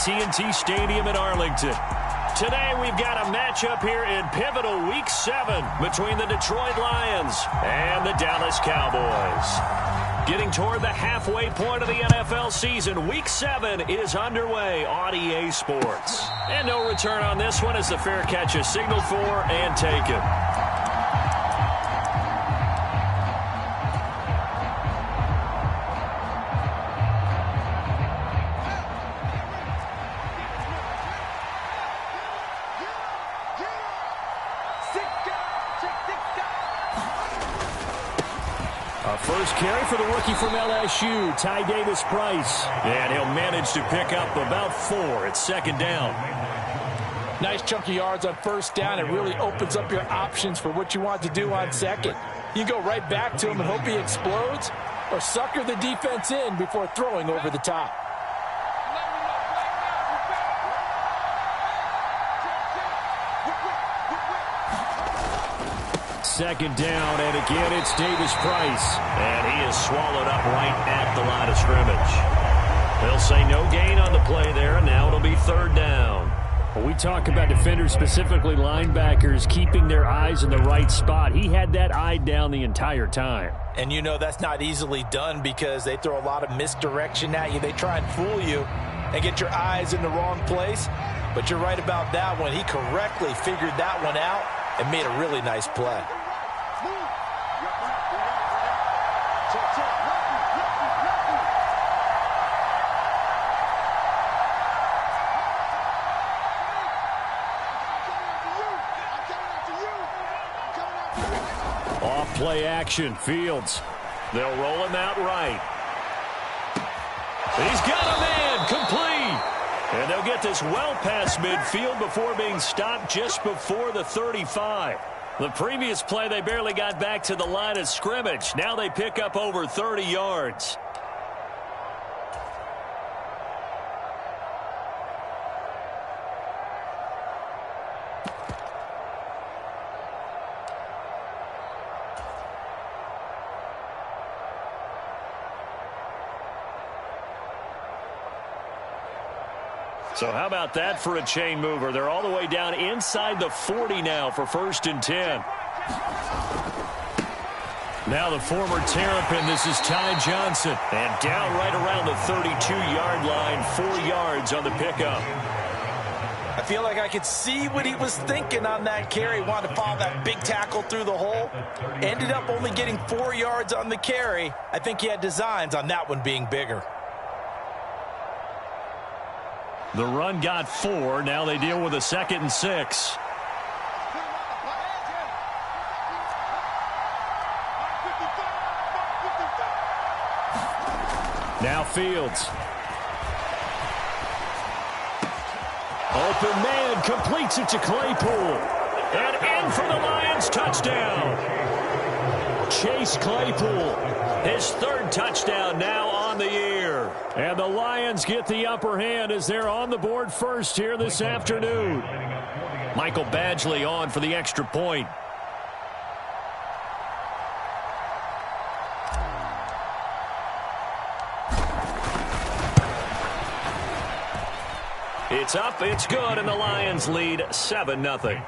AT&T Stadium in Arlington. Today we've got a matchup here in pivotal Week 7 between the Detroit Lions and the Dallas Cowboys. Getting toward the halfway point of the NFL season, Week 7 is underway on EA Sports. And no return on this one as the fair catch is signaled for and taken. First carry for the rookie from LSU, Ty Davis-Price. And he'll manage to pick up about 4 at second down. Nice chunky yards on first down. It really opens up your options for what you want to do on second. You can go right back to him and hope he explodes, or sucker the defense in before throwing over the top. Second down, and again it's Davis-Price. And he is swallowed up right at the line of scrimmage. They'll say no gain on the play there, and now it'll be third down. When we talk about defenders, specifically linebackers, keeping their eyes in the right spot, he had that eye down the entire time. And you know that's not easily done because they throw a lot of misdirection at you. They try and fool you and get your eyes in the wrong place. But you're right about that one. He correctly figured that one out and made a really nice play. Play action, Fields. They'll roll him out right. He's got a man, complete. And they'll get this well past midfield before being stopped just before the 35. The previous play, they barely got back to the line of scrimmage. Now they pick up over 30 yards. So how about that for a chain mover? They're all the way down inside the 40 now for 1st and 10. Now the former Terrapin, this is Ty Johnson. And down right around the 32-yard line, 4 yards on the pickup. I feel like I could see what he was thinking on that carry. Wanted to follow that big tackle through the hole. Ended up only getting 4 yards on the carry. I think he had designs on that one being bigger. The run got 4. Now they deal with a 2nd and 6. Now Fields. Open man, completes it to Claypool. And in for the Lions, touchdown. Chase Claypool, his 3rd touchdown now on the year. And the Lions get the upper hand as they're on the board first here this afternoon. Michael Badgley on for the extra point. It's up, it's good, and the Lions lead 7-0.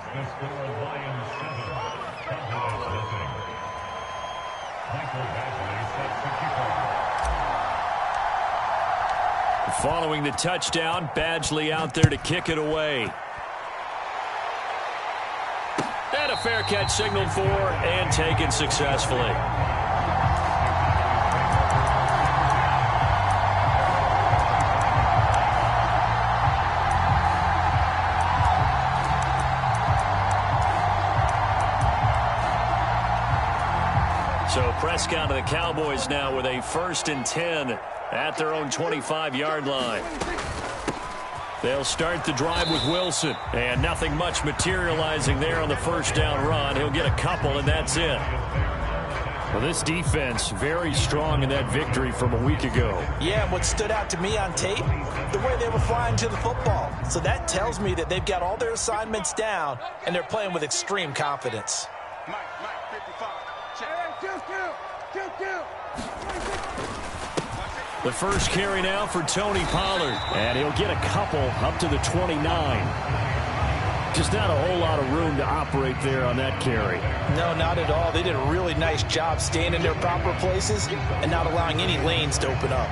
Following the touchdown, Badgley out there to kick it away. And a fair catch signaled for and taken successfully. So Prescott and the Cowboys now with a 1st and 10 at their own 25-yard line. They'll start the drive with Wilson. And nothing much materializing there on the 1st down run. He'll get a couple, and that's it. Well, this defense very strong in that victory from a week ago. Yeah, and what stood out to me on tape, the way they were flying to the football. So that tells me that they've got all their assignments down, and they're playing with extreme confidence. Mike, 55. Check. Hey, The first carry now for Tony Pollard. And he'll get a couple up to the 29. Just not a whole lot of room to operate there on that carry. No, not at all. They did a really nice job staying in their proper places and not allowing any lanes to open up.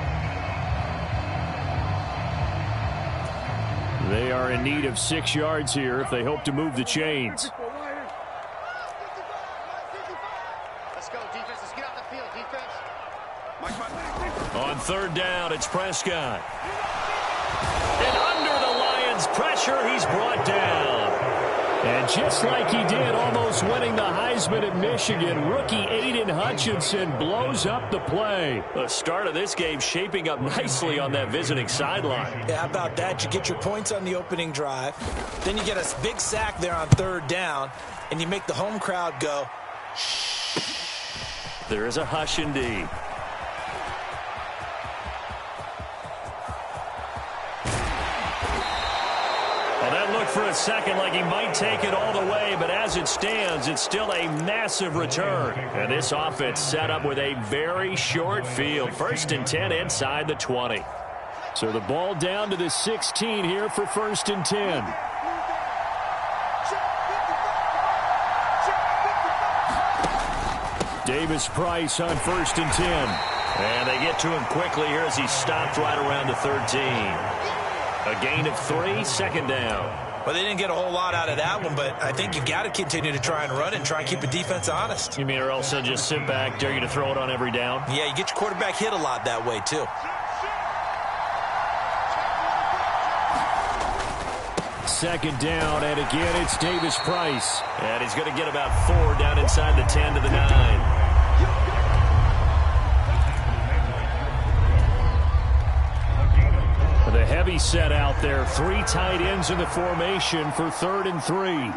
They are in need of 6 yards here if they hope to move the chains. Let's go, defense. Let's get off the field, defense. On third down, it's Prescott. And under the Lions' pressure, he's brought down. And just like he did almost winning the Heisman at Michigan, rookie Aiden Hutchinson blows up the play. The start of this game shaping up nicely on that visiting sideline. Yeah, how about that? You get your points on the opening drive. Then you get a big sack there on third down, and you make the home crowd go, shh. There is a hush indeed. For a second like he might take it all the way, but as it stands, it's still a massive return. And this offense set up with a very short field. 1st and 10 inside the 20. So the ball down to the 16 here for 1st and 10. Davis Price on 1st and 10. And they get to him quickly here as he stopped right around the 13. A gain of 3, 2nd down. Well, they didn't get a whole lot out of that one, but I think you've got to continue to try and run and try and keep the defense honest. You mean or else they'll just sit back, dare you to throw it on every down? Yeah, you get your quarterback hit a lot that way, too. Second down, and again, it's Davis Price. And he's going to get about 4 down inside the 10 to the 9. The heavy set out there. 3 tight ends in the formation for 3rd and 3.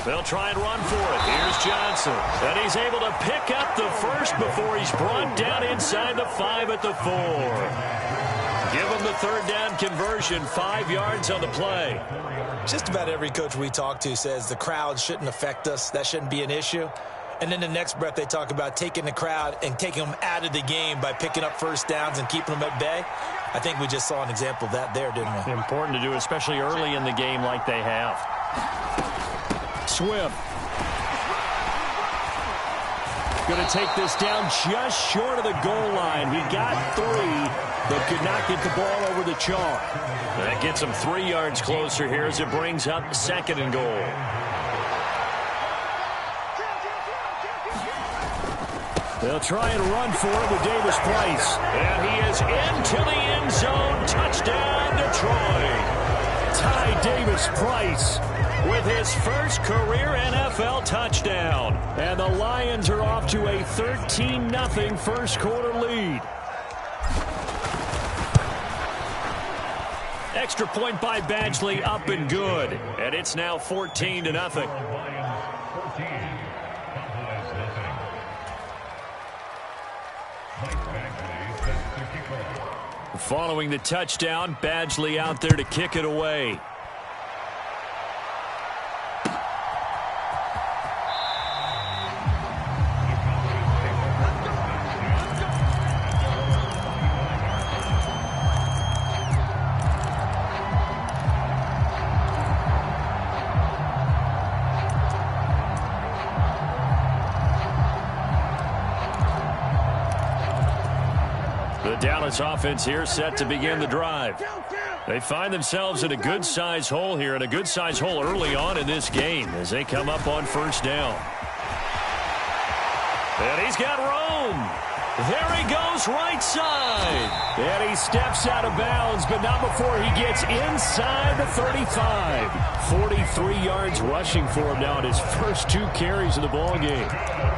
They'll try and run for it. Here's Johnson. And he's able to pick up the first before he's brought down inside the 5 at the 4. Give him the 3rd down conversion. 5 yards on the play. Just about every coach we talk to says the crowd shouldn't affect us. That shouldn't be an issue. And then the next breath they talk about taking the crowd and taking them out of the game by picking up 1st downs and keeping them at bay. I think we just saw an example of that there, didn't we? Important to do, especially early in the game like they have. Swift. Going to take this down just short of the goal line. He got 3, but could not get the ball over the chalk. That gets him 3 yards closer here as it brings up 2nd and goal. They'll try and run for it with Davis Price. And he is into the end zone. Touchdown, Detroit. Ty Davis Price with his first career NFL touchdown. And the Lions are off to a 13-0 first quarter lead. Extra point by Badgley, up and good. And it's now 14-0. Following the touchdown, Badgley out there to kick it away. Dallas offense here set to begin the drive. They find themselves in a good-sized hole here, and a good-sized hole early on in this game as they come up on 1st down. And he's got room. There he goes right side. And he steps out of bounds, but not before he gets inside the 35. 43 yards rushing for him now in his first 2 carries of the ballgame.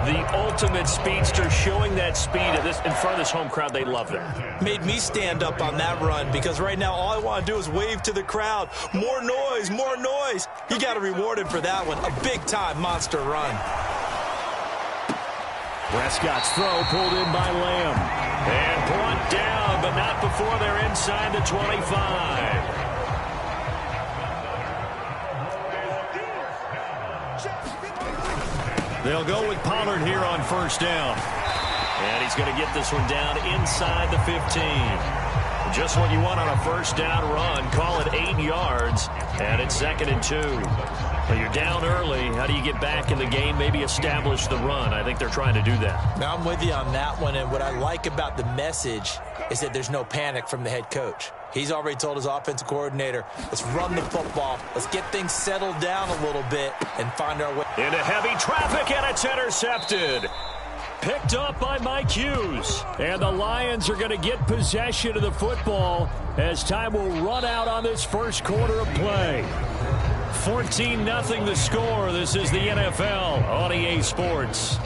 The ultimate speedster, showing that speed in front of this home crowd. They love that. Made me stand up on that run because right now all I want to do is wave to the crowd. More noise, more noise. You got to reward him for that one. A big-time monster run. Prescott's throw pulled in by Lamb. And brought down, but not before they're inside the 25. They'll go with Pollard here on first down. And he's going to get this one down inside the 15. Just what you want on a first down run. Call it 8 yards, and it's 2nd and 2. But you're down early. How do you get back in the game? Maybe establish the run. I think they're trying to do that. Now, I'm with you on that one, and what I like about the message is that there's no panic from the head coach. He's already told his offensive coordinator, let's run the football. Let's get things settled down a little bit and find our way. Into heavy traffic, and it's intercepted. Picked up by Mike Hughes. And the Lions are going to get possession of the football as time will run out on this first quarter of play. 14-0 the score. This is the NFL on EA Sports.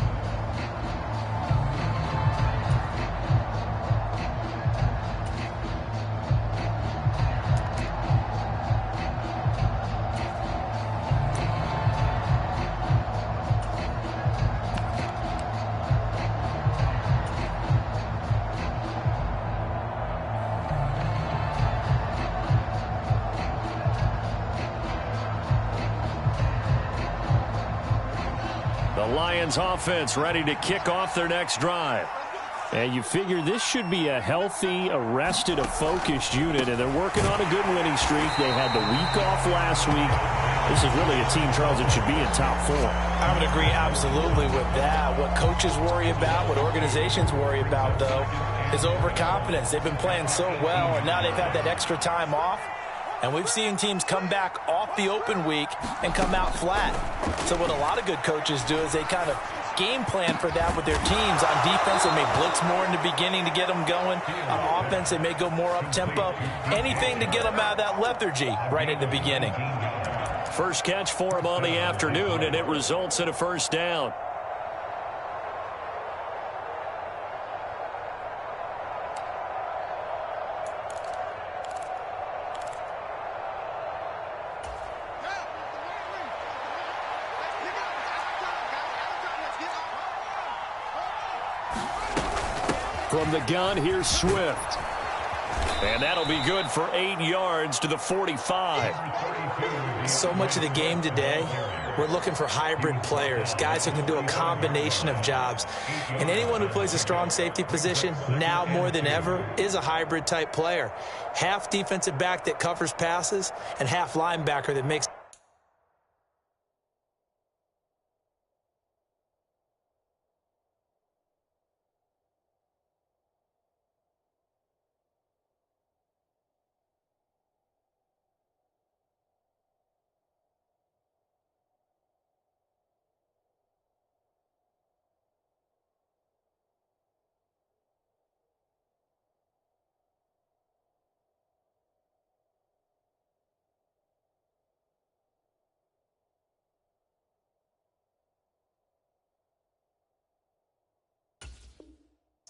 Lions offense ready to kick off their next drive. And you figure this should be a healthy, arrested, a focused unit, and they're working on a good winning streak. They had the week off last week. This is really a team, Charles, that should be in top 4. I would agree absolutely with that. What coaches worry about, what organizations worry about, though, is overconfidence. They've been playing so well, and now they've had that extra time off. And we've seen teams come back off the open week and come out flat. So what a lot of good coaches do is they kind of game plan for that with their teams. On defense, they may blitz more in the beginning to get them going. On offense, they may go more up-tempo. Anything to get them out of that lethargy right at the beginning. First catch for him on the afternoon, and it results in a first down. From the gun, here's Swift. And that'll be good for 8 yards to the 45. So much of the game today, we're looking for hybrid players, guys who can do a combination of jobs. And anyone who plays a strong safety position, now more than ever, is a hybrid type player. Half defensive back that covers passes, and half linebacker that makes.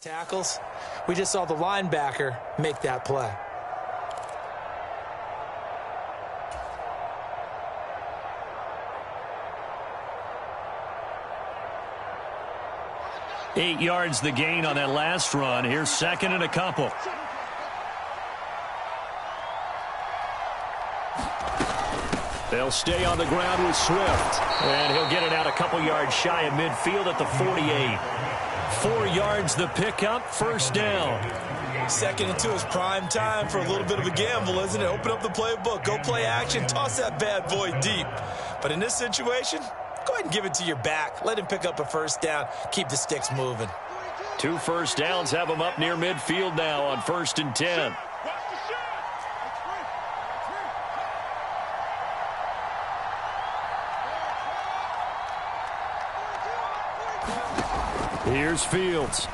Tackles. We just saw the linebacker make that play. Eight yards the gain on that last run. Here's 2nd and a couple. They'll stay on the ground with Swift. And he'll get it out a couple yards shy of midfield at the 48. 4 yards the pickup, first down. 2nd and 2 is prime time for a little bit of a gamble, isn't it? Open up the playbook, go play action, toss that bad boy deep. But in this situation, go ahead and give it to your back. Let him pick up a first down. Keep the sticks moving. 2 first downs have him up near midfield now on 1st and 10. Here's Fields.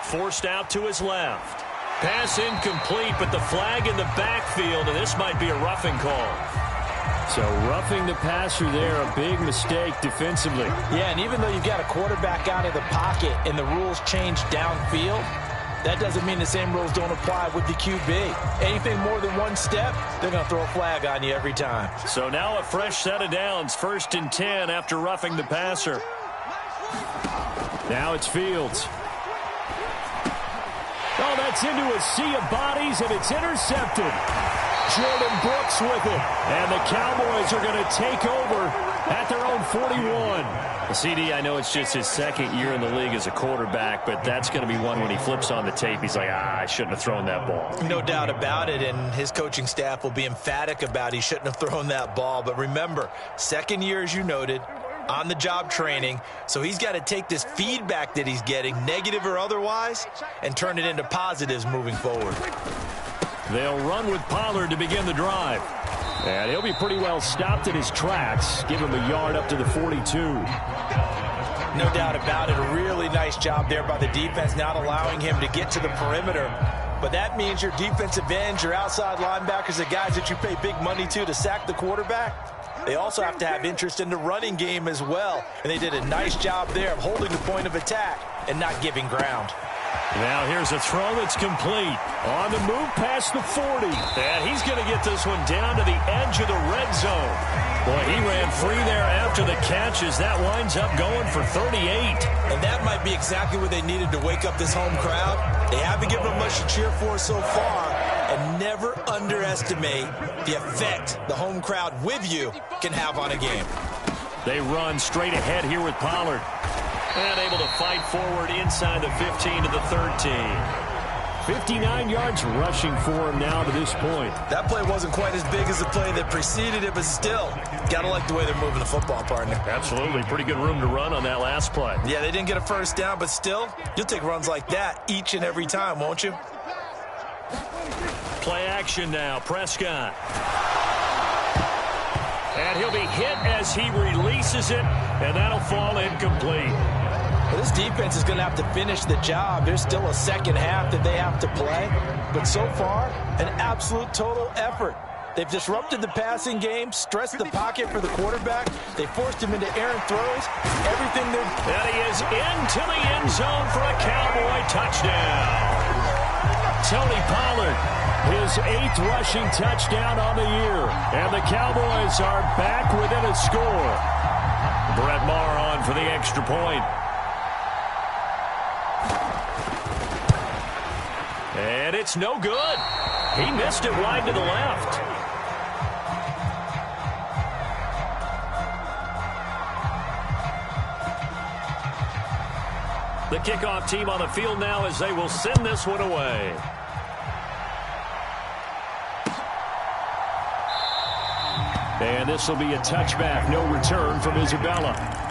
Forced out to his left. Pass incomplete, but the flag in the backfield, and this might be a roughing call. So roughing the passer there, a big mistake defensively. Yeah, and even though you've got a quarterback out of the pocket and the rules change downfield, that doesn't mean the same rules don't apply with the QB. Anything more than one step, they're going to throw a flag on you every time. So now a fresh set of downs, 1st and 10 after roughing the passer. Now it's Fields. Oh, that's into a sea of bodies, and it's intercepted. Jordan Brooks with it. And the Cowboys are going to take over at their own 41. CD, I know it's just his second year in the league as a quarterback, but that's going to be one when he flips on the tape. He's like, I shouldn't have thrown that ball. No doubt about it, and his coaching staff will be emphatic about he shouldn't have thrown that ball. But remember, second year, as you noted, on-the-job training, so he's got to take this feedback that he's getting, negative or otherwise, and turn it into positives moving forward. They'll run with Pollard to begin the drive. And he'll be pretty well stopped in his tracks. Give him a yard up to the 42. No doubt about it. A really nice job there by the defense, not allowing him to get to the perimeter. But that means your defensive ends, your outside linebackers, the guys that you pay big money to sack the quarterback, they also have to have interest in the running game as well. And they did a nice job there of holding the point of attack and not giving ground. Now here's a throw that's complete. On the move past the 40. And he's going to get this one down to the edge of the red zone. Boy, he ran free there after the catch as that winds up going for 38. And that might be exactly what they needed to wake up this home crowd. They haven't given them much to cheer for so far. And never underestimate the effect the home crowd with you can have on a game. They run straight ahead here with Pollard. And able to fight forward inside the 15 to the 13. 59 yards rushing for him now to this point. That play wasn't quite as big as the play that preceded it, but still, got to like the way they're moving the football, partner. Absolutely. Pretty good room to run on that last play. Yeah, they didn't get a first down, but still, you'll take runs like that each and every time, won't you? Play action now. Prescott. And he'll be hit as he releases it, and that'll fall incomplete. Well, this defense is going to have to finish the job. There's still a second half that they have to play. But so far, an absolute total effort. They've disrupted the passing game, stressed the pocket for the quarterback. They forced him into errant throws. Everything they're... And he is into the end zone for a Cowboy touchdown. Tony Pollard, his 8th rushing touchdown on the year. And the Cowboys are back within a score. Brett Maher on for the extra point. And it's no good. He missed it wide to the left. The kickoff team on the field now as they will send this one away. And this will be a touchback. No return from Isabella.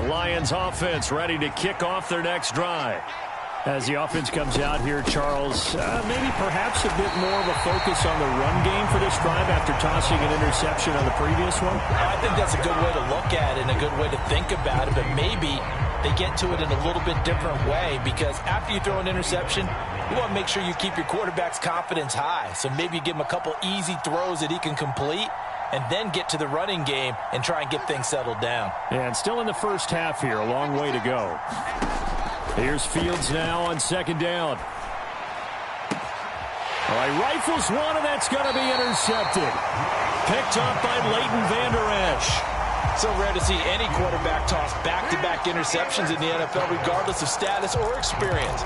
Lions offense ready to kick off their next drive. As the offense comes out here, Charles, maybe perhaps a bit more of a focus on the run game for this drive after tossing an interception on the previous one? I think that's a good way to look at it and a good way to think about it, but maybe they get to it in a little bit different way because after you throw an interception, you want to make sure you keep your quarterback's confidence high. So maybe you give him a couple easy throws that he can complete and then get to the running game and try and get things settled down. And still in the first half here, a long way to go. Here's Fields now on second down. All right, rifles one, and that's going to be intercepted. Picked up by Leighton Vander Esch. So rare to see any quarterback toss back-to-back interceptions in the NFL, regardless of status or experience.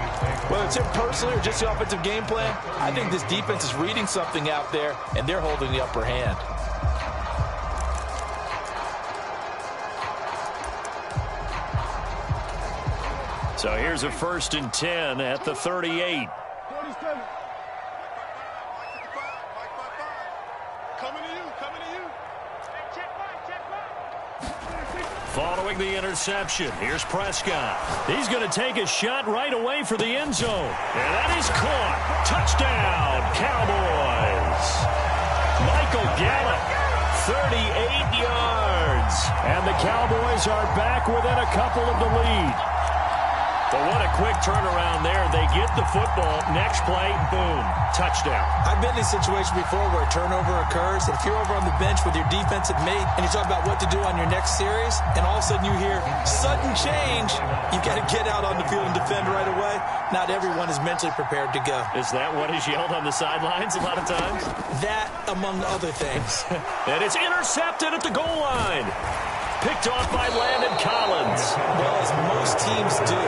Whether it's him personally or just the offensive game plan, I think this defense is reading something out there, and they're holding the upper hand. So here's a 1st and 10 at the 38. Following the interception, here's Prescott. He's going to take a shot right away for the end zone. And that is caught. Touchdown, Cowboys. Michael Gallup, 38 yards. And the Cowboys are back within a couple of the lead. Well, what a quick turnaround there. They get the football. Next play, boom, touchdown. I've been in a situation before where a turnover occurs, and if you're over on the bench with your defensive mate and you talk about what to do on your next series, and all of a sudden you hear sudden change, you've got to get out on the field and defend right away. Not everyone is mentally prepared to go. Is that what is yelled on the sidelines a lot of times? That, among other things. And it's intercepted at the goal line. Picked off by Landon Collins. Well, as most teams do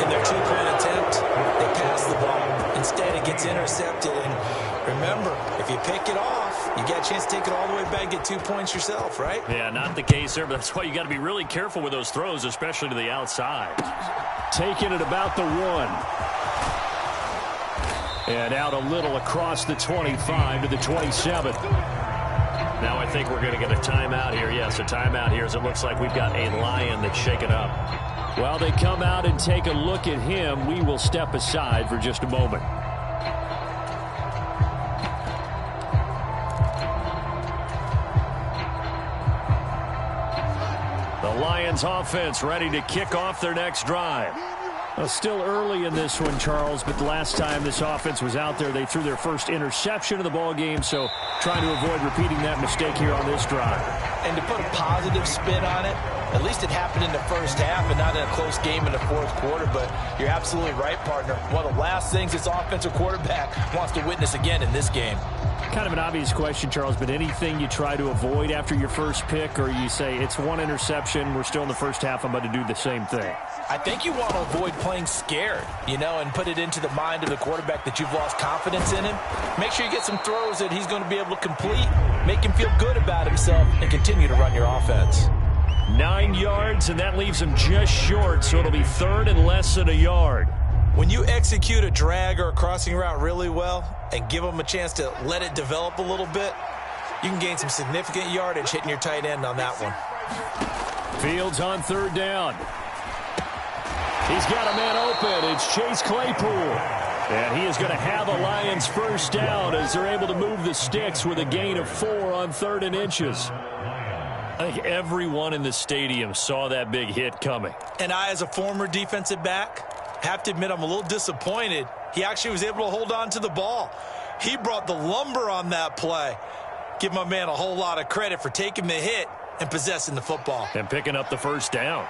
in their two-point attempt, they pass the ball. Instead, it gets intercepted. And remember, if you pick it off, you get a chance to take it all the way back and get 2 points yourself, right? Yeah, not the case there, but that's why you got to be really careful with those throws, especially to the outside. Taking it about the 1. And out a little across the 25 to the 27. Now I think we're going to get a timeout here. Yes, a timeout here as it looks like we've got a Lion that's shaken up. While they come out and take a look at him, we will step aside for just a moment. The Lions offense ready to kick off their next drive. Well, still early in this one, Charles, but the last time this offense was out there, they threw their first interception of the ball game, so trying to avoid repeating that mistake here on this drive. And to put a positive spin on it, at least it happened in the first half and not in a close game in the fourth quarter, but you're absolutely right, partner. One of the last things this offensive quarterback wants to witness again in this game. Kind of an obvious question, Charles, but anything you try to avoid after your first pick, or you say it's one interception, we're still in the first half, I'm about to do the same thing? I think you want to avoid playing scared, and put it into the mind of the quarterback that you've lost confidence in him. Make sure you get some throws that he's going to be able to complete, make him feel good about himself, and continue to run your offense. 9 yards, and that leaves him just short, so it'll be third and less than a yard. When you execute a drag or a crossing route really well and give them a chance to let it develop a little bit, you can gain some significant yardage hitting your tight end on that one. Fields on third down. He's got a man open. It's Chase Claypool. And he is going to have a Lions first down as they're able to move the sticks with a gain of 4 on 3rd and inches. I think everyone in the stadium saw that big hit coming. And I, as a former defensive back, have to admit I'm a little disappointed. He actually was able to hold on to the ball. He brought the lumber on that play. Give my man a whole lot of credit for taking the hit and possessing the football. And picking up the first down.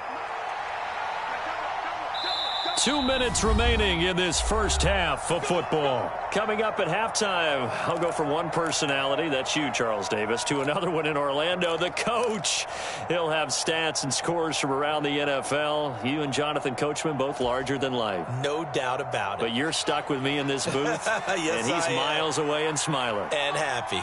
2 minutes remaining in this first half of football. Coming up at halftime, I'll go from one personality, that's you, Charles Davis, to another one in Orlando, the coach. He'll have stats and scores from around the NFL. You and Jonathan Coachman, both larger than life. No doubt about it. But you're stuck with me in this booth, yes, and he's miles away and smiling. And happy.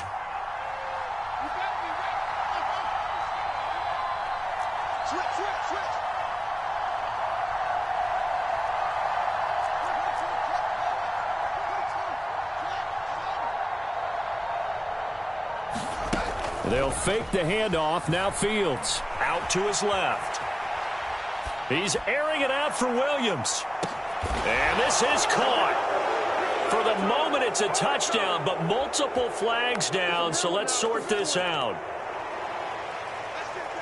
They'll fake the handoff. Now Fields out to his left. He's airing it out for Williams. And this is caught. For the moment, it's a touchdown, but multiple flags down, so let's sort this out.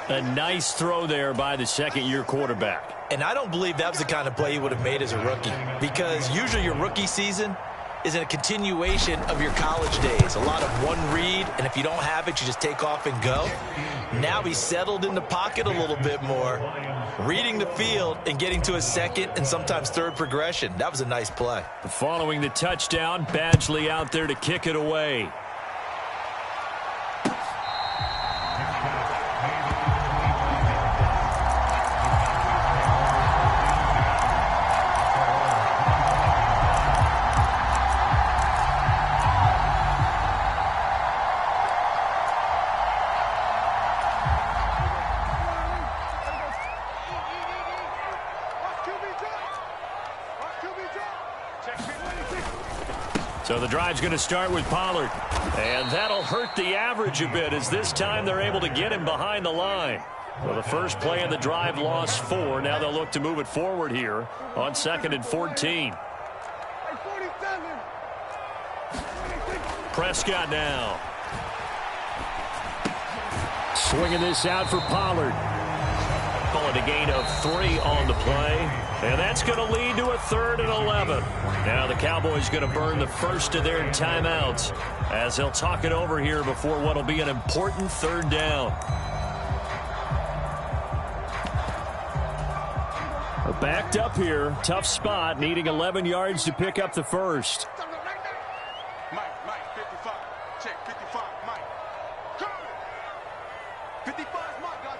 A nice throw there by the second-year quarterback. And I don't believe that was the kind of play he would have made as a rookie, because usually your rookie season is a continuation of your college days. A lot of one read, and if you don't have it, you just take off and go. Now he's settled in the pocket a little bit more, reading the field and getting to a second and sometimes third progression. That was a nice play. Following the touchdown, Badgley out there to kick it away. So the drive's going to start with Pollard. And that'll hurt the average a bit as this time they're able to get him behind the line. Well, the first play of the drive lost 4. Now they'll look to move it forward here on 2nd and 14. Prescott now. Swinging this out for Pollard. and a gain of 3 on the play. And that's going to lead to a 3rd and 11. Now the Cowboys going to burn the first of their timeouts as they'll talk it over here before what will be an important 3rd down. Backed up here, tough spot, needing 11 yards to pick up the first. Mike, 55. Check, 55, Mike. 55, Mike, guys,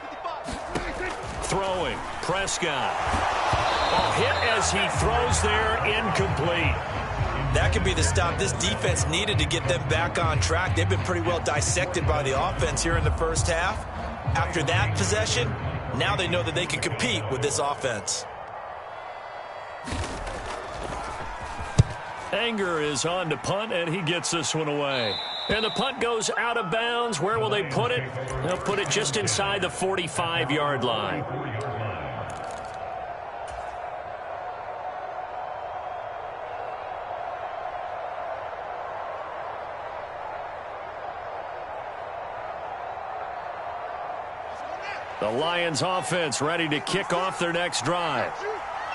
55. Throwing, Prescott. Hit as he throws there, incomplete. That could be the stop this defense needed to get them back on track. They've been pretty well dissected by the offense here in the first half. After that possession, now they know that they can compete with this offense. Anger is on to punt, and he gets this one away. And the punt goes out of bounds. Where will they put it? They'll put it just inside the 45-yard line. The Lions offense ready to kick off their next drive.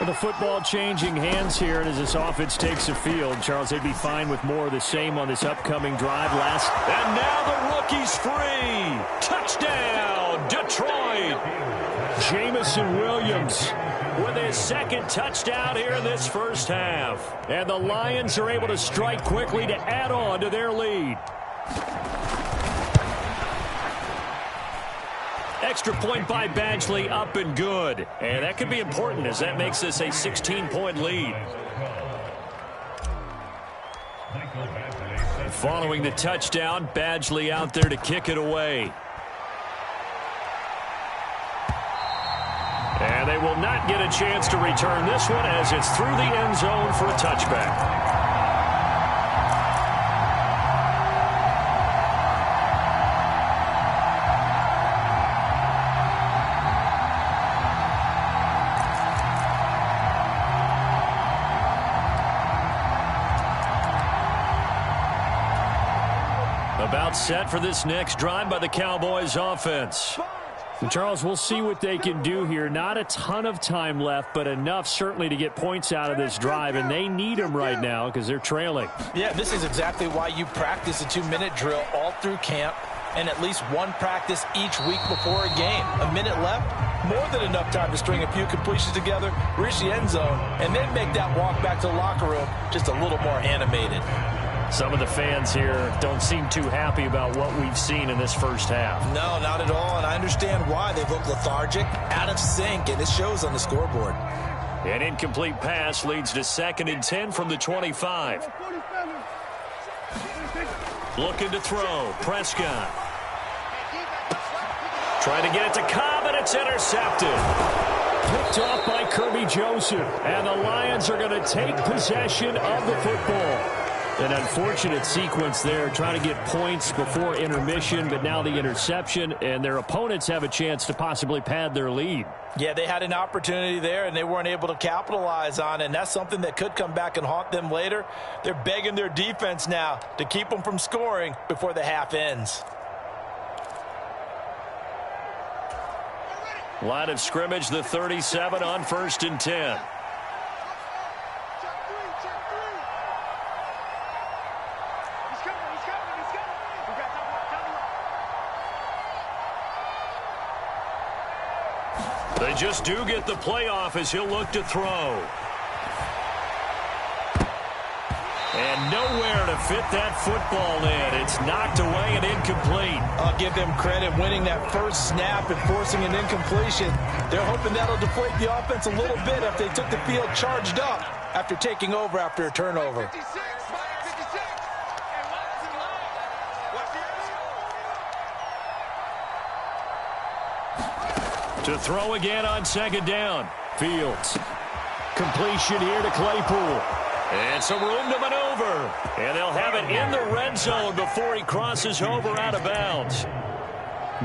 The football changing hands here, and as this offense takes the field, Charles, they'd be fine with more of the same on this upcoming drive. And now the rookie's free. Touchdown, Detroit. Jameson Williams With his second touchdown here in this first half. And the Lions are able to strike quickly to add on to their lead. Extra point by Badgley, up and good. And that could be important as that makes this a 16-point lead. Following the touchdown, Badgley out there to kick it away. And they will not get a chance to return this one as it's through the end zone for a touchback. About set for this next drive by the Cowboys offense. And Charles, we'll see what they can do here. Not a ton of time left, but enough certainly to get points out of this drive, and they need them right now because they're trailing. Yeah, this is exactly why you practice a 2-minute drill all through camp and at least one practice each week before a game. A minute left, more than enough time to string a few completions together, reach the end zone, and then make that walk back to the locker room just a little more animated. Some of the fans here don't seem too happy about what we've seen in this first half. No, not at all, and I understand why. They've looked lethargic, out of sync, and it shows on the scoreboard. An incomplete pass leads to 2nd and 10 from the 25. Looking to throw, Prescott. Trying to get it to Cobb, and it's intercepted. Picked off by Kirby Joseph, and the Lions are going to take possession of the football. An unfortunate sequence there, trying to get points before intermission, but now the interception, and their opponents have a chance to possibly pad their lead. Yeah, they had an opportunity there, and they weren't able to capitalize on it, and that's something that could come back and haunt them later. They're begging their defense now to keep them from scoring before the half ends. Line of scrimmage, the 37 on 1st and 10. They just do get the playoff as he'll look to throw. And nowhere to fit that football in. It's knocked away and incomplete. I'll give them credit winning that first snap and forcing an incompletion. They're hoping that'll deflate the offense a little bit if they took the field charged up after taking over after a turnover. To throw again on 2nd down. Fields. Completion here to Claypool. And some room to maneuver. And they'll have it in the red zone before he crosses over out of bounds.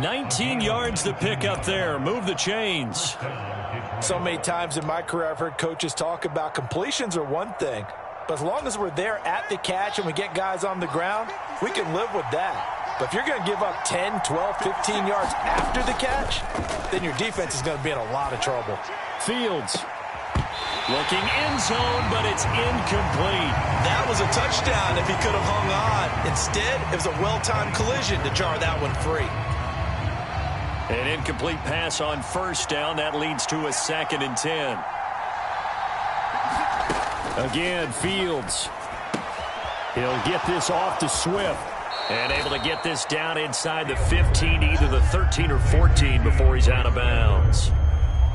19 yards to pick up there. Move the chains. So many times in my career I've heard coaches talk about completions are one thing. But as long as we're there at the catch and we get guys on the ground, we can live with that. But if you're going to give up 10, 12, 15 yards after the catch, then your defense is going to be in a lot of trouble. Fields looking end zone, but it's incomplete. That was a touchdown if he could have hung on. Instead, it was a well-timed collision to jar that one free. An incomplete pass on first down. That leads to a 2nd and 10. Again, Fields. He'll get this off to Swift. And able to get this down inside the 15, either the 13 or 14 before he's out of bounds.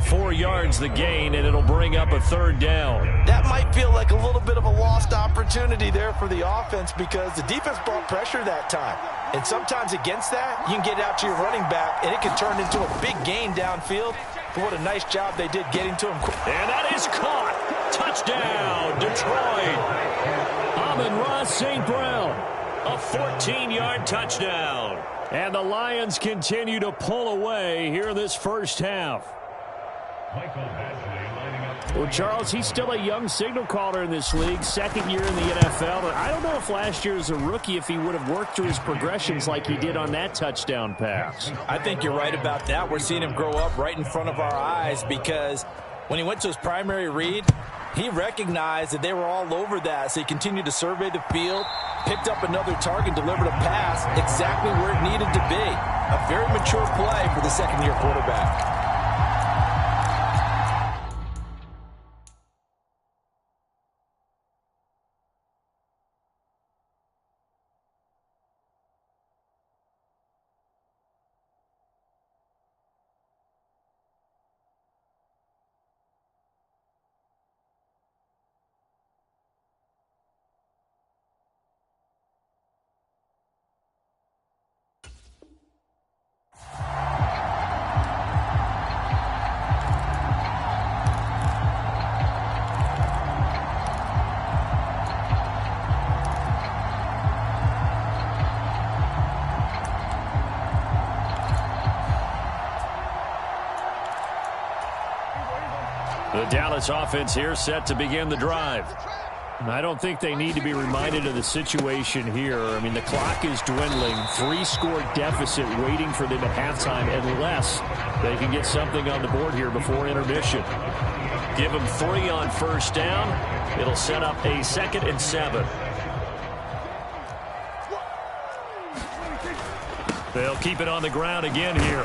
4 yards the gain, and it'll bring up a 3rd down. That might feel like a little bit of a lost opportunity there for the offense because the defense brought pressure that time. And sometimes against that, you can get out to your running back, and it can turn into a big gain downfield. But what a nice job they did getting to him. And that is caught. Touchdown, Detroit. Amon-Ra St. Brown. A 14-yard touchdown. And the Lions continue to pull away here in this first half. Well, Charles, he's still a young signal caller in this league, 2nd year in the NFL. But I don't know if last year as a rookie, if he would have worked through his progressions like he did on that touchdown pass. I think you're right about that. We're seeing him grow up right in front of our eyes because when he went to his primary read, he recognized that they were all over that, so he continued to survey the field, picked up another target, delivered a pass exactly where it needed to be. A very mature play for the second-year quarterback. The Dallas offense here set to begin the drive. I don't think they need to be reminded of the situation here. I mean, the clock is dwindling. 3-score deficit waiting for them at halftime unless they can get something on the board here before intermission. Give them 3 on first down. It'll set up a 2nd and 7. They'll keep it on the ground again here.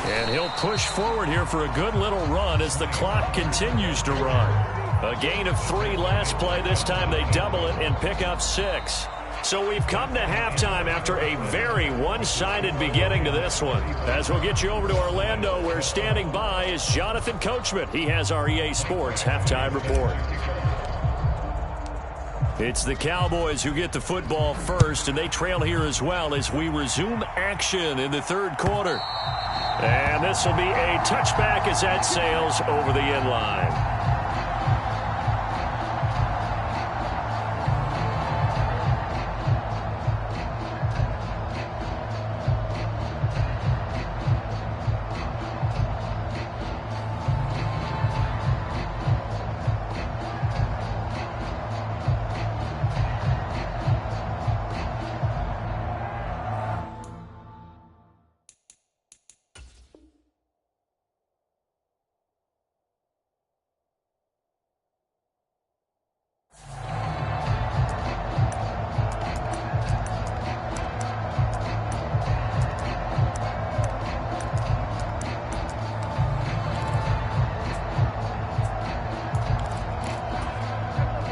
And he'll push forward here for a good little run as the clock continues to run. A gain of 3 last play. This time they double it and pick up 6. So we've come to halftime after a very one-sided beginning to this one. As we'll get you over to Orlando, where standing by is Jonathan Coachman. He has our EA Sports halftime report. It's the Cowboys who get the football first, and they trail here as well as we resume action in the 3rd quarter. And this will be a touchback as that sails over the end line.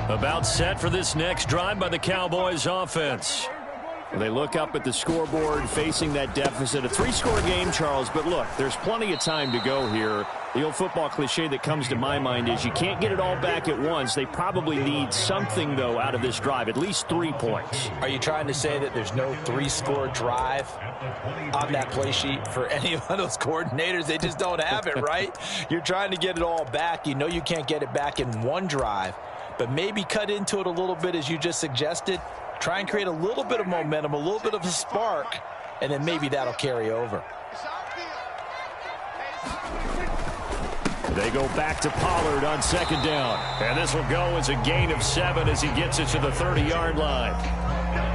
About set for this next drive by the Cowboys offense. They look up at the scoreboard facing that deficit. A 3-score game, Charles, but look, there's plenty of time to go here. The old football cliche that comes to my mind is you can't get it all back at once. They probably need something, though, out of this drive, at least 3 points. Are you trying to say that there's no 3-score drive on that play sheet for any of those coordinators? They just don't have it, right? You're trying to get it all back. You know you can't get it back in one drive, but maybe cut into it a little bit as you just suggested. Try and create a little bit of momentum, a little bit of a spark, and then maybe that'll carry over. They go back to Pollard on second down. And this will go as a gain of 7 as he gets it to the 30-yard line.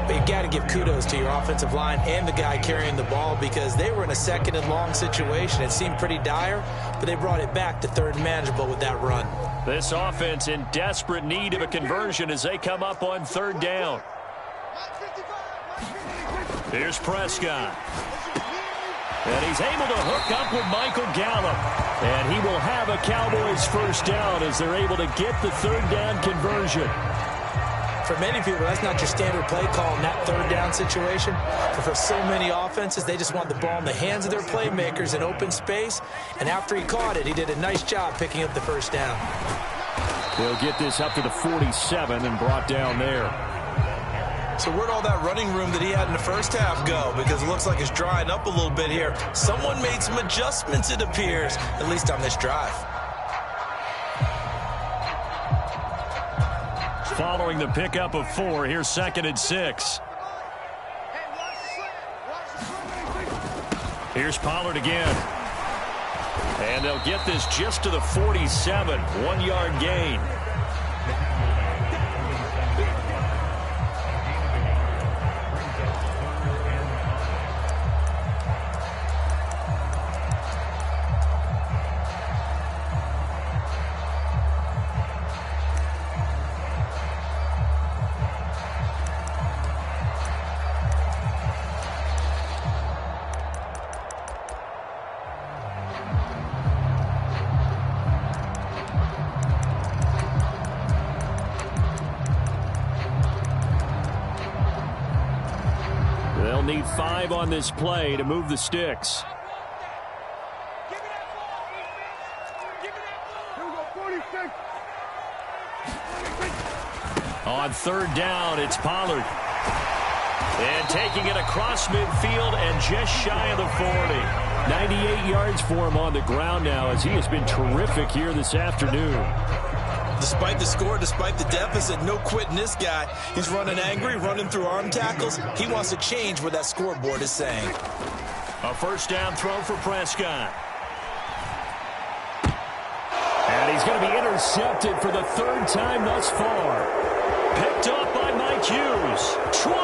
But you got to give kudos to your offensive line and the guy carrying the ball because they were in a second and long situation. It seemed pretty dire, but they brought it back to third and manageable with that run. This offense in desperate need of a conversion as they come up on third down. Here's Prescott. And he's able to hook up with Michael Gallup. And he will have a Cowboys first down as they're able to get the third down conversion. For many people, that's not your standard play call in that third down situation. But for so many offenses, they just want the ball in the hands of their playmakers in open space. And after he caught it, he did a nice job picking up the first down. They'll get this up to the 47 and brought down there. So where'd all that running room that he had in the first half go? Because it looks like it's drying up a little bit here. Someone made some adjustments, it appears, at least on this drive. Following the pickup of 4, here's 2nd and 6. Here's Pollard again. And they'll get this just to the 47, 1-yard gain. They'll need 5 on this play to move the sticks. On third down, it's Pollard. And taking it across midfield and just shy of the 40. 98 yards for him on the ground now as he has been terrific here this afternoon. Despite the score, despite the deficit, no quitting this guy. He's running angry, running through arm tackles. He wants to change what that scoreboard is saying. A first down throw for Prescott. And he's going to be intercepted for the 3rd time thus far. Picked up by Mike Hughes. 20.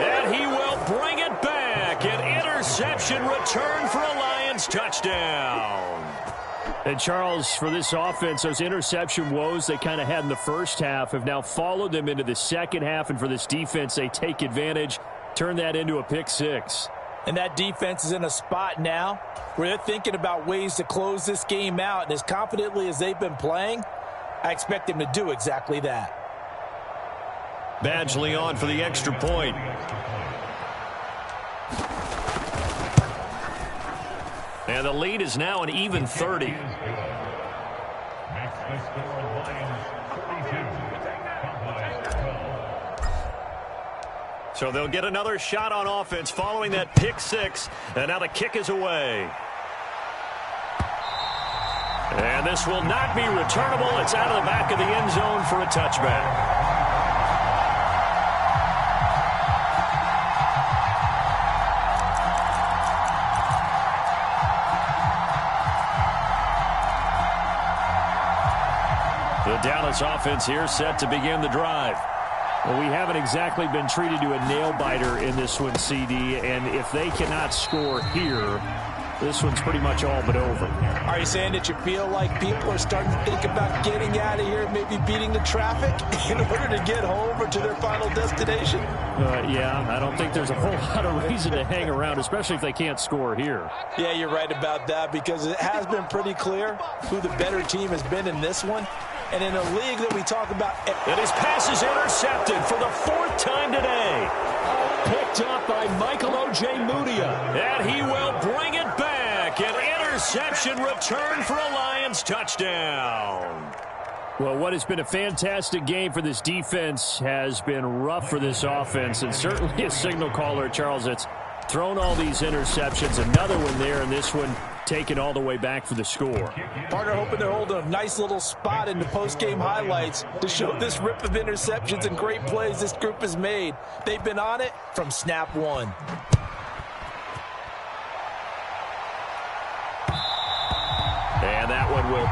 And he will bring it back. An interception return for a Lions touchdown. And, Charles, for this offense, those interception woes they kind of had in the first half have now followed them into the second half. And for this defense, they take advantage, turn that into a pick 6. And that defense is in a spot now where they're thinking about ways to close this game out. And as confidently as they've been playing, I expect them to do exactly that. Badgley on for the extra point. And the lead is now an even 30. So they'll get another shot on offense following that pick 6. And now the kick is away. And this will not be returnable. It's out of the back of the end zone for a touchback. The Dallas offense here set to begin the drive. Well, we haven't exactly been treated to a nail-biter in this one, CD, and if they cannot score here, this one's pretty much all but over. Are you saying that you feel like people are starting to think about getting out of here, maybe beating the traffic in order to get home or to their final destination? Yeah, I don't think there's a whole lot of reason to hang around, especially if they can't score here. Yeah, you're right about that because it has been pretty clear who the better team has been in this one. And in a league that we talk about. And his pass is intercepted for the 4th time today. Picked up by Michael Ojemudia. And he will bring it back. An interception return for a Lions touchdown. Well, what has been a fantastic game for this defense has been rough for this offense. And certainly a signal caller, Charles, that's thrown all these interceptions. Another one there, and this one taken all the way back for the score. Partner hoping they're holding a nice little spot in the post-game highlights to show this rip of interceptions and great plays this group has made. They've been on it from snap 1.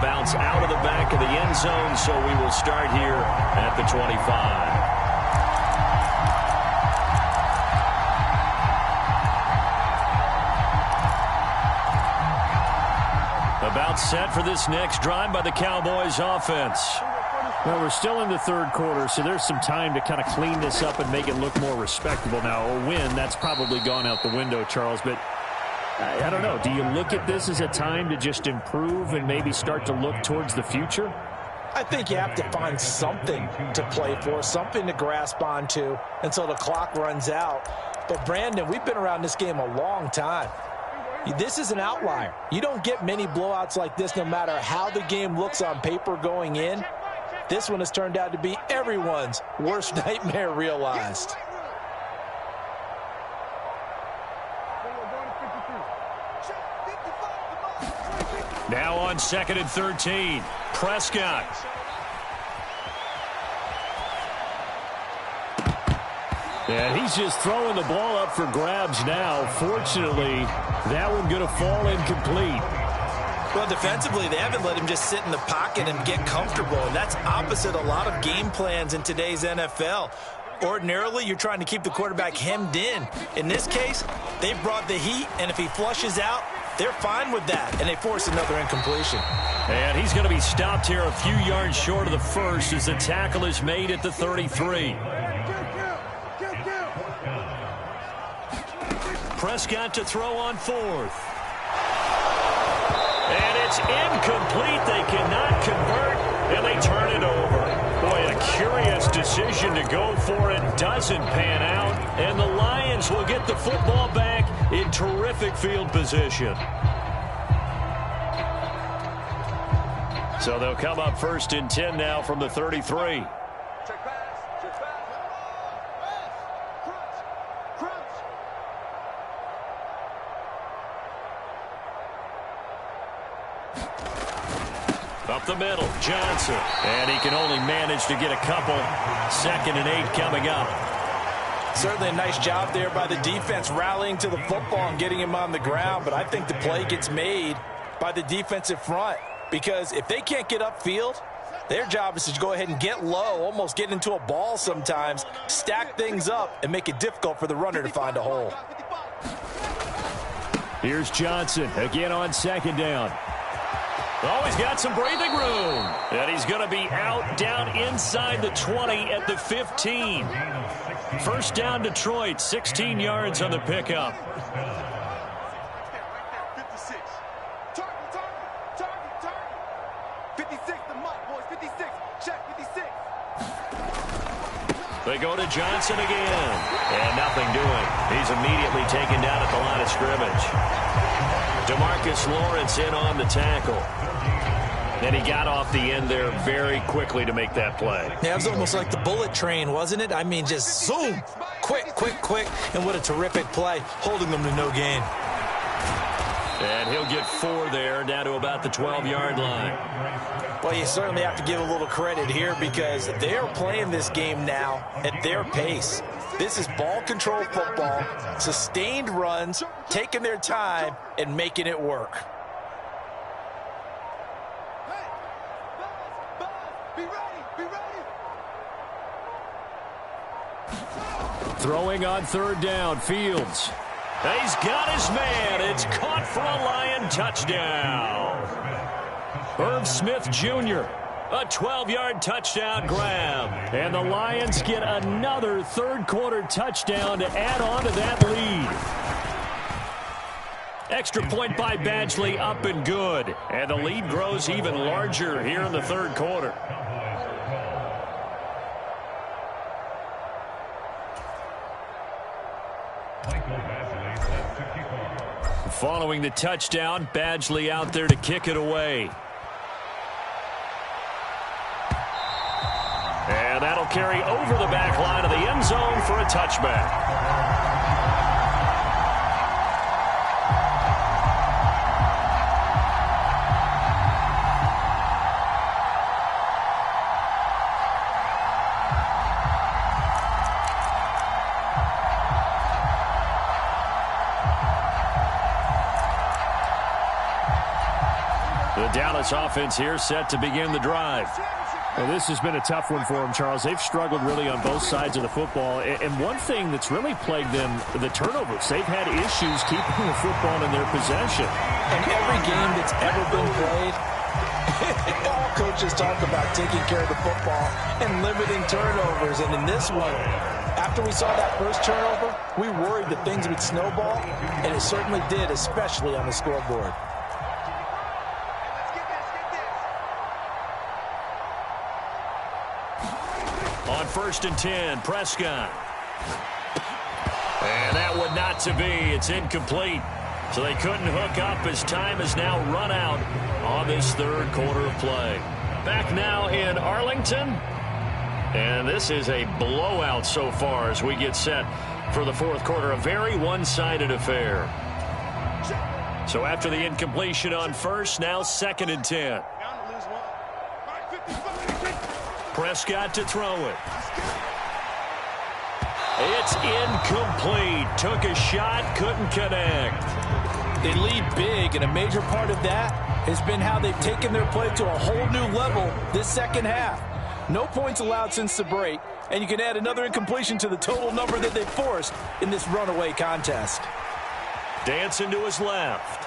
bounce out of the back of the end zone, so we will start here at the 25. About set for this next drive by the Cowboys offense. Well, we're still in the third quarter, so there's some time to kind of clean this up and make it look more respectable. Now, a win, that's probably gone out the window, Charles, but I don't know. Do you look at this as a time to just improve and maybe start to look towards the future? I think you have to find something to play for, something to grasp onto until the clock runs out. But, Brandon, we've been around this game a long time. This is an outlier. You don't get many blowouts like this no matter how the game looks on paper going in. This one has turned out to be everyone's worst nightmare realized. Now on 2nd and 13, Prescott. And he's just throwing the ball up for grabs now. Fortunately, that one going to fall incomplete. Well, defensively, they haven't let him just sit in the pocket and get comfortable, and that's opposite a lot of game plans in today's NFL. Ordinarily, you're trying to keep the quarterback hemmed in. In this case, they've brought the heat, and if he flushes out, they're fine with that, and they force another incompletion. And he's going to be stopped here a few yards short of the first as the tackle is made at the 33. Prescott to throw on 4th. And it's incomplete. They cannot convert, and they turn it over. Boy, a curious decision to go for it. Doesn't pan out, and the Lions will get the football back in terrific field position. So they'll come up 1st and 10 now from the 33. Up the middle, Johnson. And he can only manage to get a couple. 2nd and 8 coming up. Certainly a nice job there by the defense rallying to the football and getting him on the ground. But I think the play gets made by the defensive front. Because if they can't get upfield, their job is to go ahead and get low, almost get into a ball sometimes, stack things up, and make it difficult for the runner to find a hole. Here's Johnson again on 2nd down. Oh, he's got some breathing room. And he's going to be out down inside the 20 at the 15. First down, Detroit, 16 yards on the pickup. 56, the mark, boys, 56. Check, 56. They go to Johnson again. And nothing doing. He's immediately taken down at the line of scrimmage. DeMarcus Lawrence in on the tackle. And he got off the end there very quickly to make that play. Yeah, it was almost like the bullet train, wasn't it? I mean, just zoom. Quick, quick, quick. And what a terrific play, holding them to no gain. And he'll get 4 there, down to about the 12-yard line. Well, you certainly have to give a little credit here because they are playing this game now at their pace. This is ball control football, sustained runs, taking their time, and making it work. Throwing on 3rd down, Fields. He's got his man. It's caught for a Lion touchdown. Irv Smith Jr., a 12-yard touchdown grab. And the Lions get another third-quarter touchdown to add on to that lead. Extra point by Badgley, up and good. And the lead grows even larger here in the third quarter. Following the touchdown, Badgley out there to kick it away. And that'll carry over the back line of the end zone for a touchback. this offense here set to begin the drive. Well, this has been a tough one for them, Charles. They've struggled really on both sides of the football. And one thing that's really plagued them, the turnovers. They've had issues keeping the football in their possession. And every game that's ever been played, all coaches talk about taking care of the football and limiting turnovers. And in this one, after we saw that first turnover, we worried that things would snowball, and it certainly did, especially on the scoreboard. On 1st and 10, Prescott. And that one not to be. It's incomplete. So they couldn't hook up as time has now run out on this third quarter of play. Back now in Arlington. And this is a blowout so far as we get set for the fourth quarter. A very one-sided affair. So after the incompletion on first, now 2nd and 10. Prescott to throw it. It's incomplete. Took a shot, couldn't connect. They lead big, and a major part of that has been how they've taken their play to a whole new level this second half. No points allowed since the break, and you can add another incompletion to the total number that they forced in this runaway contest. Dancing to his left.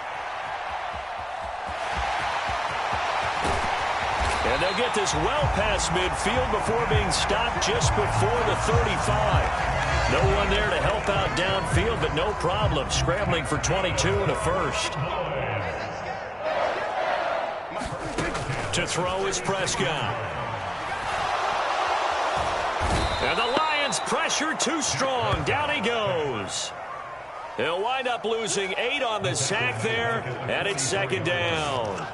And they'll get this well past midfield before being stopped just before the 35. No one there to help out downfield, but no problem. Scrambling for 22 and a first. To throw is Prescott. And the Lions pressure too strong. Down he goes. He'll wind up losing 8 on the sack there, and it's 2nd down.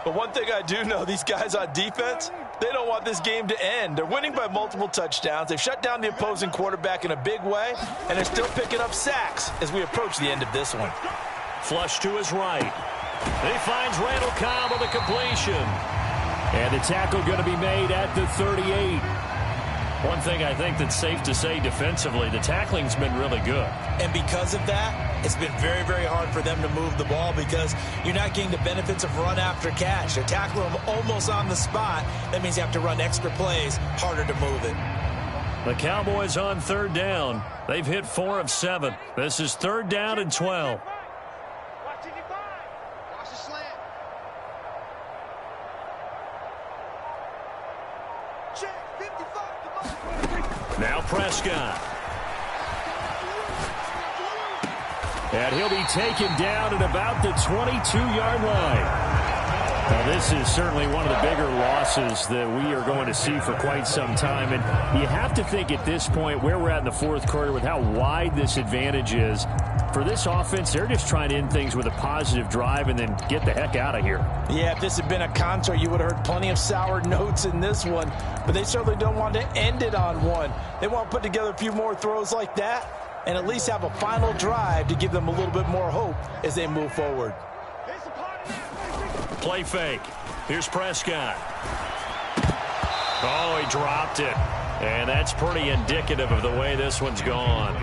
But one thing I do know, these guys on defense, they don't want this game to end. They're winning by multiple touchdowns. They've shut down the opposing quarterback in a big way, and they're still picking up sacks as we approach the end of this one. Flush to his right. He finds Randall Cobb with a completion. And the tackle going to be made at the 38. One thing I think that's safe to say defensively, the tackling's been really good. And because of that, it's been very, very hard for them to move the ball because you're not getting the benefits of run after catch. They're tackling them almost on the spot. That means you have to run extra plays, harder to move it. The Cowboys on 3rd down. They've hit 4 of 7. This is 3rd down and 12. Now Prescott. And he'll be taken down at about the 22-yard line. Now, this is certainly one of the bigger losses that we are going to see for quite some time. And you have to think at this point where we're at in the fourth quarter with how wide this advantage is. For this offense, they're just trying to end things with a positive drive and then get the heck out of here. Yeah, if this had been a concert, you would have heard plenty of sour notes in this one. But they certainly don't want to end it on one. They want to put together a few more throws like that and at least have a final drive to give them a little bit more hope as they move forward. Play fake. Here's Prescott. Oh, he dropped it. And that's pretty indicative of the way this one's gone.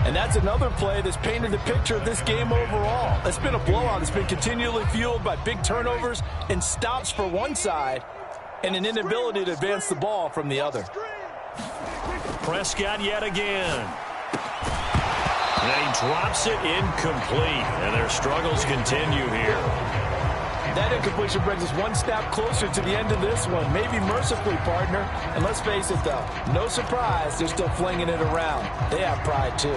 And that's another play that's painted the picture of this game overall. It's been a blowout. It's been continually fueled by big turnovers and stops for one side and an inability to advance the ball from the other. Prescott yet again. And he drops it incomplete. And their struggles continue here. That incompletion brings us one step closer to the end of this one. Maybe mercifully, partner. And let's face it, though, no surprise, they're still flinging it around. They have pride, too.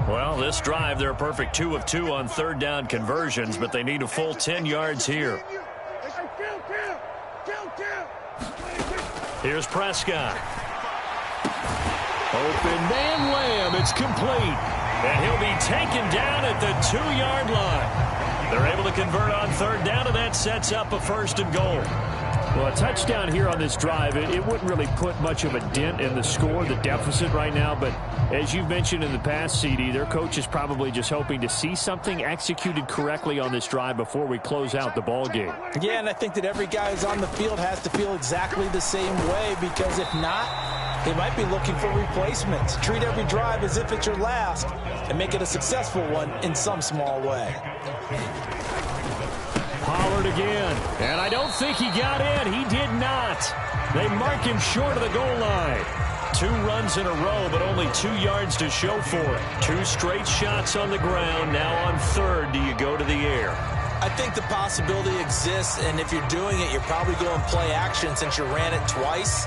Well, this drive, they're a perfect 2 of 2 on 3rd down conversions, but they need a full 10 yards here. Here's Prescott. Open man Lamb. It's complete. And he'll be taken down at the 2-yard line. They're able to convert on 3rd down, and that sets up a 1st and goal. Well, a touchdown here on this drive, it wouldn't really put much of a dent in the score, the deficit right now. But as you've mentioned in the past, CD, their coach is probably just hoping to see something executed correctly on this drive before we close out the ball game. Yeah, and I think that every guy who's on the field has to feel exactly the same way, because if not, they might be looking for replacements. Treat every drive as if it's your last and make it a successful one in some small way. Pollard again, and I don't think he got in. He did not. They mark him short of the goal line. 2 runs in a row, but only 2 yards to show for it. 2 straight shots on the ground. Now on third, do you go to the air? I think the possibility exists, and if you're doing it, you're probably going play action since you ran it twice.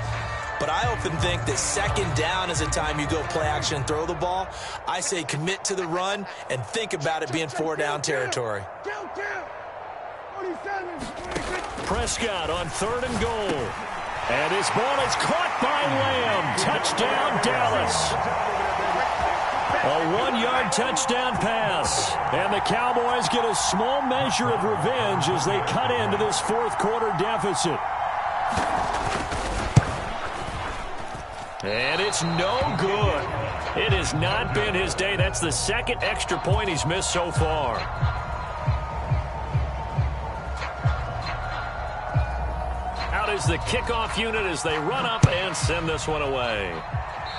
But I often think that second down is a time you go play action and throw the ball. I say commit to the run and think about it being 4-down territory. Prescott on 3rd and goal. And his ball is caught by Lamb. Touchdown, Dallas. A 1-yard touchdown pass. And the Cowboys get a small measure of revenge as they cut into this 4th quarter deficit. And it's no good. It has not been his day. That's the 2nd extra point he's missed so far. Out is the kickoff unit as they run up and send this one away.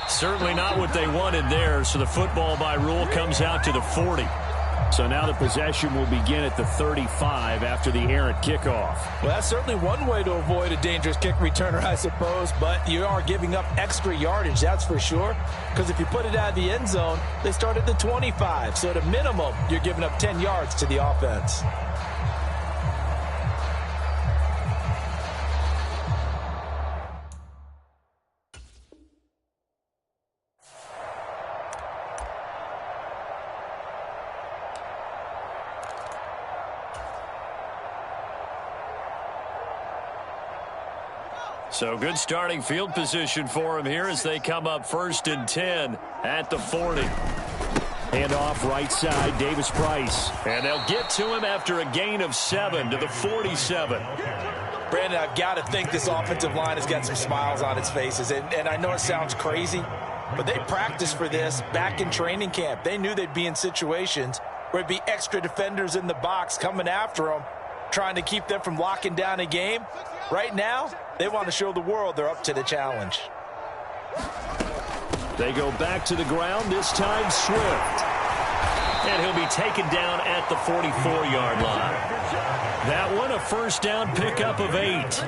Certainly not what they wanted there, so the football by rule comes out to the 40. So now the possession will begin at the 35 after the errant kickoff. Well, that's certainly one way to avoid a dangerous kick returner, I suppose, but you are giving up extra yardage, that's for sure, because if you put it out of the end zone, they start at the 25, so at a minimum, you're giving up 10 yards to the offense. So good starting field position for him here as they come up 1st and 10 at the 40. Hand off right side, Davis Price. And they'll get to him after a gain of 7 to the 47. Brandon, I've got to think this offensive line has got some smiles on its faces. And I know it sounds crazy, but they practiced for this back in training camp. They knew they'd be in situations where it'd be extra defenders in the box coming after them, trying to keep them from locking down a game. Right now, they want to show the world they're up to the challenge. They go back to the ground, this time Swift. And he'll be taken down at the 44-yard line. That one, a 1st down pickup of 8.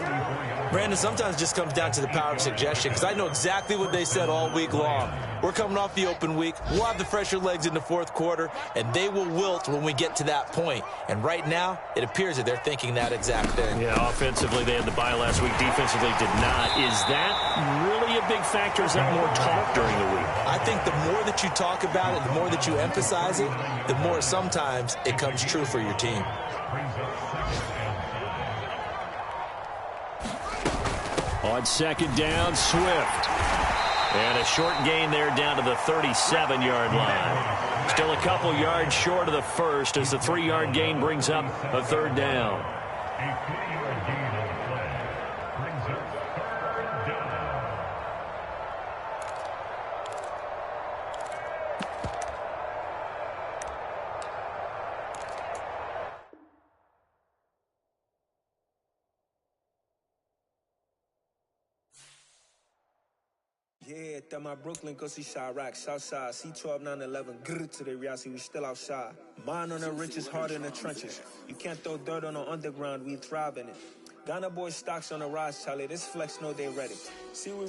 Brandon, sometimes it just comes down to the power of suggestion, because I know exactly what they said all week long. We're coming off the open week. We'll have the fresher legs in the 4th quarter, and they will wilt when we get to that point. And right now, it appears that they're thinking that exact thing. Yeah, offensively, they had the bye last week. Defensively, did not. Is that really a big factor? Is that more talk during the week? I think the more that you talk about it, the more that you emphasize it, the more sometimes it comes true for your team. On 2nd down, Swift. And a short gain there down to the 37-yard line. Still a couple yards short of the 1st as the 3-yard gain brings up a 3rd down. Yeah, that my Brooklyn, go see Chirac, Southside, C12, 911, grrr to the reality, we still outside. Mine on the richest, heart in the trenches. You can't throw dirt on the underground, we thrive in it. Ghana boy stocks on the rise, Charlie, this flex know they ready. See, we